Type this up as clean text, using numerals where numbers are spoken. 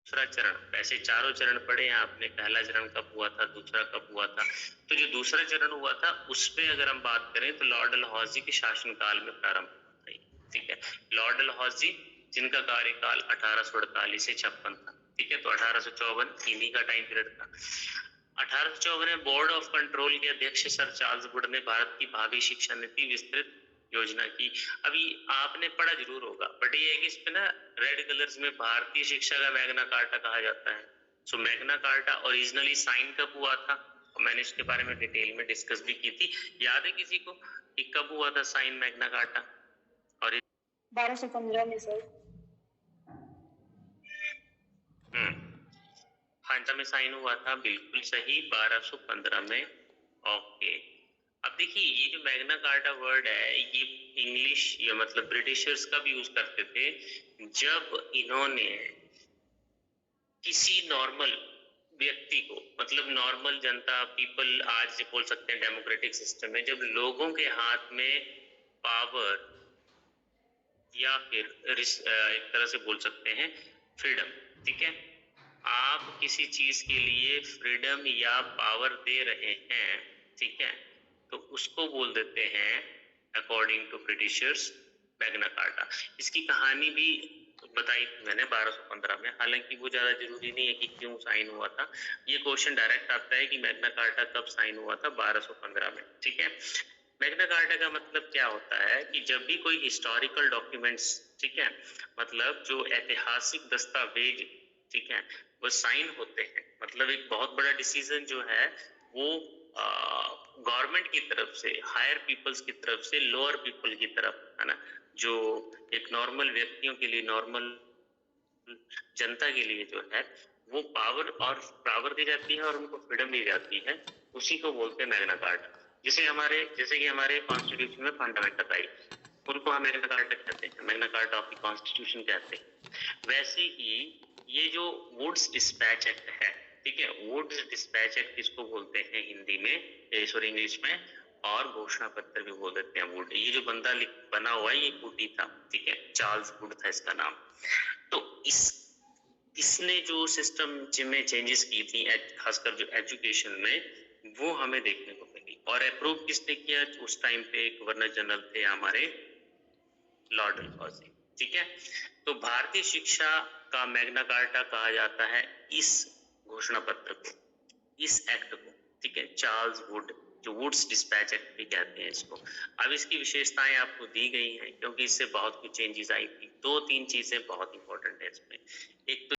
दूसरा चरण, वैसे चारों चरण पढ़े हैं आपने, पहला चरण कब हुआ था, दूसरा कब हुआ था। तो जो दूसरा चरण हुआ था उसमें अगर हम बात करें तो लॉर्ड डलहौजी के शासनकाल में प्रारंभ हुआ था, ठीक है। लॉर्ड डलहौजी जिनका कार्यकाल 1848 से 56 था, ठीक है। तो 1854 इन्हीं का टाइम पीरियड था। 1854 में बोर्ड ऑफ कंट्रोल के अध्यक्ष सर चार्ल्स वुड ने भारत की भावी शिक्षा नीति विस्तृत योजना की। अभी आपने पढ़ा जरूर होगा, बट ये है कि इस पे ना रेड कलर्स में भारतीय शिक्षा का मैग्ना कार्टा कहा जाता है। सो मैग्ना कार्टा ओरिजिनली साइन कब हुआ था, और मैंने इसके बारे में डिटेल में डिस्कस भी की थी। याद है किसी को कि कब हुआ था साइन मैग्ना कार्टा? और 1215 में सर। हाँ में साइन हुआ था, बिल्कुल सही, 1215 में। ओके, अब देखिए ये जो मैग्ना कार्टा वर्ड है ये इंग्लिश या मतलब ब्रिटिशर्स कब यूज करते थे, जब इन्होंने किसी नॉर्मल व्यक्ति को, मतलब नॉर्मल जनता, पीपल, आज बोल सकते हैं डेमोक्रेटिक सिस्टम में, जब लोगों के हाथ में पावर या फिर एक तरह से बोल सकते हैं फ्रीडम, ठीक है, आप किसी चीज के लिए फ्रीडम या पावर दे रहे हैं, ठीक है, तो उसको बोल देते हैं according to Britishers Magna Carta. इसकी कहानी भी बताई मैंने 1215 में, हालांकि वो ज्यादा जरूरी नहीं है कि क्यों साइन हुआ था। ये क्वेश्चन डायरेक्ट आता है कि मैग्ना कार्टा कब साइन हुआ था, 1215 में, ठीक है। मैग्ना कार्टा का मतलब क्या होता है कि जब भी कोई हिस्टोरिकल डॉक्यूमेंट्स, ठीक है, मतलब जो ऐतिहासिक दस्तावेज, ठीक है, वो साइन होते हैं, मतलब एक बहुत बड़ा डिसीजन जो है वो गवर्नमेंट की तरफ से, हायर पीपल्स की तरफ से लोअर पीपल की तरफ, है ना, जो एक नॉर्मल व्यक्तियों के लिए, नॉर्मल जनता के लिए जो है वो पावर दी जाती है और उनको फ्रीडम दी जाती है, उसी को बोलते हैं मैग्ना कार्टा। जैसे कि हमारे कॉन्स्टिट्यूशन में फंडामेंटल राइट, उनको हम मैग्ना कार्टा कहते हैं, Magna carta of the constitution कहते हैं। वैसे ही ये जो वुड्स डिस्पैच एक्ट है, ठीक है, वुड्स डिस्पैच एक्ट किसको बोलते हैं हिंदी में, सॉरी इंग्लिश में, और घोषणा पत्र भी बोल देते हैं वुड। ये जो बंदा बना हुआ है ये वुड ही था, ठीक है, चार्ल्स वुड था इसका नाम। तो इसने जो सिस्टम में चेंजेस की थी, खासकर जो एजुकेशन में, वो हमें देखने को मिली। और अप्रूव किसने किया उस टाइम पे? गवर्नर जनरल थे हमारे लॉर्ड डलहौजी, ठीक है। तो भारतीय शिक्षा का मैग्ना कार्टा कहा जाता है इस घोषणा पत्र को, इस एक्ट को, ठीक है, चार्ल्स वुड, जो वुड्स डिस्पैच एक्ट भी कहते हैं इसको। अब इसकी विशेषताएं आपको दी गई हैं क्योंकि इससे बहुत कुछ चेंजेस आई थी। 2-3 चीजें बहुत इंपॉर्टेंट है इसमें। एक तो